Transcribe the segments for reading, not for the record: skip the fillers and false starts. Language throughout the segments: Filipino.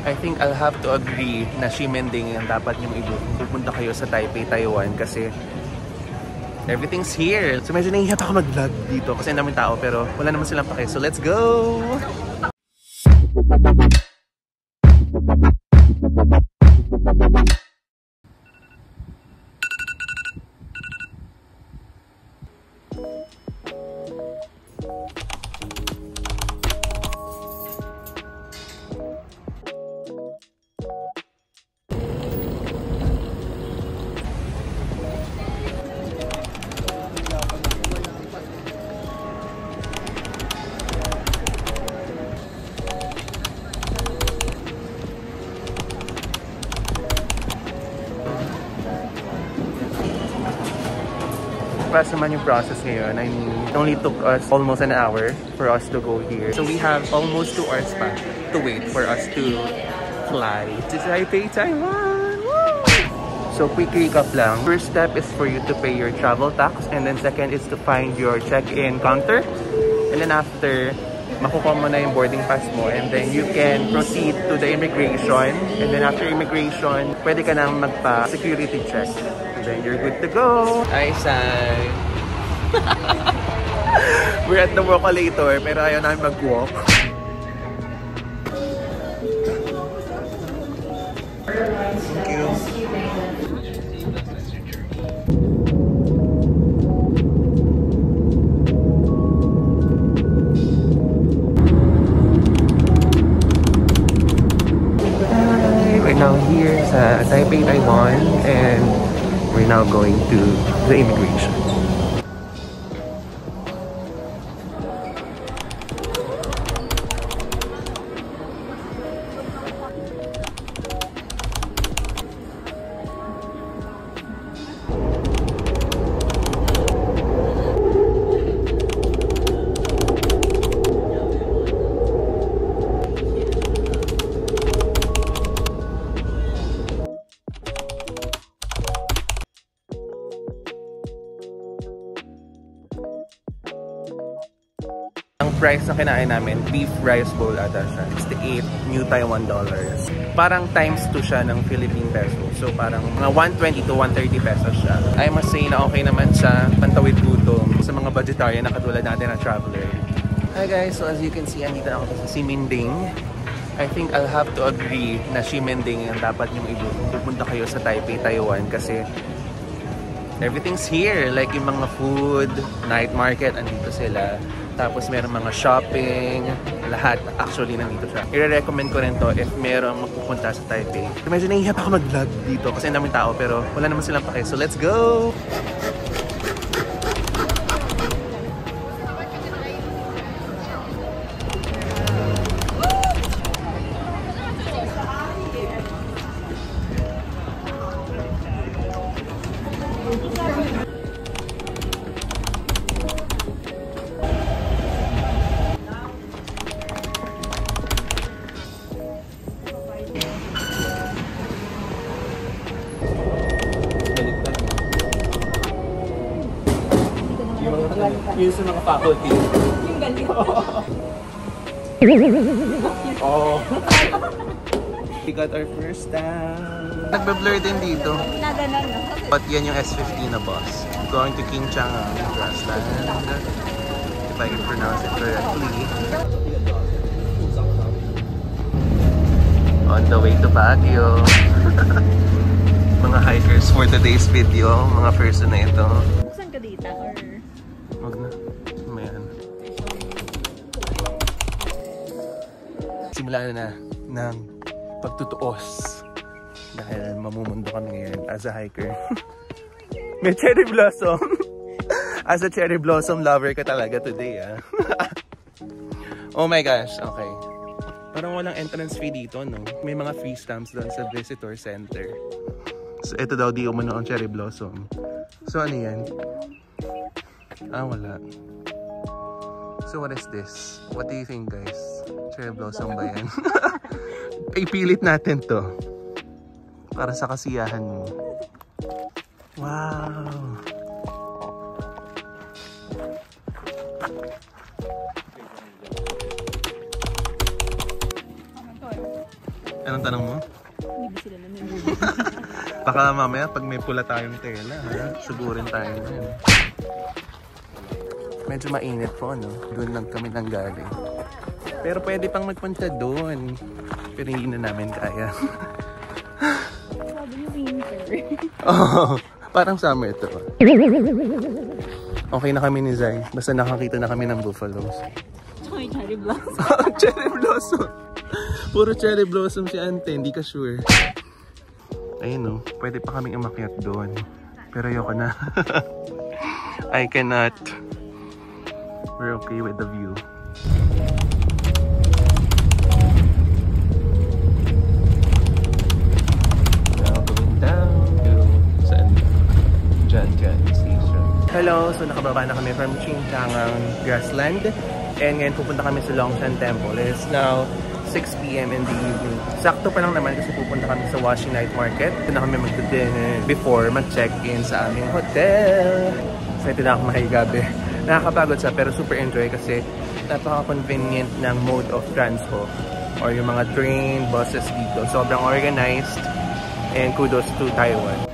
I think I'll have to agree na Ximending ang dapat niyong i-book kung pupunta kayo sa Taipei, Taiwan kasi everything's here. So medyo nahihiya pa ako mag-vlog dito kasi ang daming tao pero wala naman silang pake. So let's go! Fast naman yung process ngayon. I mean, it only took us almost an hour for us to go here. So we have almost 2 hours pa to wait for us to fly to Taipei, Taiwan! Woo! So quick recap lang. First step is for you to pay your travel tax, and then second is to find your check-in counter. And then after, makukuha mo na yung boarding pass mo, and then you can proceed to the immigration. And then after immigration, pwede ka nang magpa-security check. Then you're good to go. Hi, Sai. We're at the walkalator, pero ayaw namin mag-walk. Thank you. Hi, we're now here sa Taipei, Taiwan, and we're now going to the immigration. Ang price na kinain namin, beef rice bowl ata siya. 68 new Taiwan dollars. Parang times 2 siya ng Philippine peso. So parang mga 120 to 130 pesos siya. I must say na okay naman siya, pantawid gutom sa mga vegetarian na katulad natin na traveler. Hi guys, so as you can see, andito na ako sa Ximending. I think I'll have to agree na Ximending ang dapat niyong i-book kung pupunta kayo sa Taipei, Taiwan kasi everything's here. Like yung mga food, night market, andito sila. Tapos meron mga shopping, lahat actually nandito siya. I-recommend ko rin to if meron magpupunta sa Taipei. So medyo nahihiya pa ako mag-vlog dito kasi ang daming tao pero wala naman silang pake. So let's go! Yung sa mga faculty. Yung ganito. Oh. We got our first time. Nagbe-blur din dito. But yan yung S15 na bus. Going to King Chang'an, Grassland. If I can pronounce it correctly. On the way to Baguio. Mga hikers for today's video. Mga person na ito. Saan ka dito? Wag na. Mayan. Simulan na ng pagtutuos. Dahil mamumundo kami ngayon as a hiker. May cherry blossom. As a cherry blossom lover ka talaga today, ah. Oh my gosh, okay. Parang walang entrance fee dito, no? May mga free stamps doon sa visitor center. So ito daw di umano ang cherry blossom. So ano yan? Ah, wala. So what is this? What do you think, guys? Cherry blossom ba yan? Ipilit natin to. Para sa kasiyahan mo. Wow! Ano Anong tanong mo? Hindi ba sila nanonood? Baka mamaya pag may pula tayong tela, sugurin tayo na yun. Medyo mainit po, no? Doon lang kami nang galing. Pero pwede pang magpunta doon. Pero hindi na namin kaya. Sabi niyo winter. Oh, parang summer ito. Okay na kami ni Zai. Basta nakakita na kami ng buffaloes. Tsaka may cherry blossom. Cherry blossom. Puro cherry blossom si Ante. Hindi ka sure. Ayun, no? Pwede pa kaming umakyat doon. Pero ayoko na. I cannot. We're okay with the view. Now going down to saan? Janjan Station. Hello! So nakababa na kami from Chingchangang Grassland. And ngayon pupunta kami sa Longshan Temple. It's now 6 PM in the evening. Sakto pa lang naman kasi pupunta kami sa Washing Night Market. Ito na kami mag-dinner before mag-check-in sa aming hotel. So ito na ako mahigabi. Nakakapagod siya pero super enjoy kasi napaka-convenient ng mode of transport or yung mga train, buses dito. Sobrang organized and kudos to Taiwan.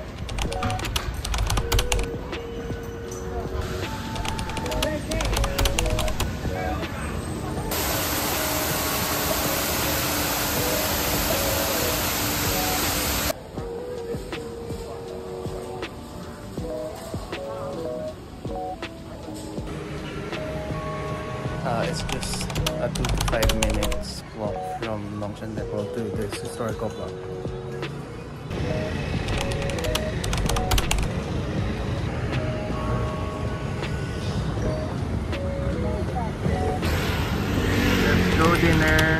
It's just a 2 to 5 minutes walk from Longshan Temple to this historical park. Let's go dinner!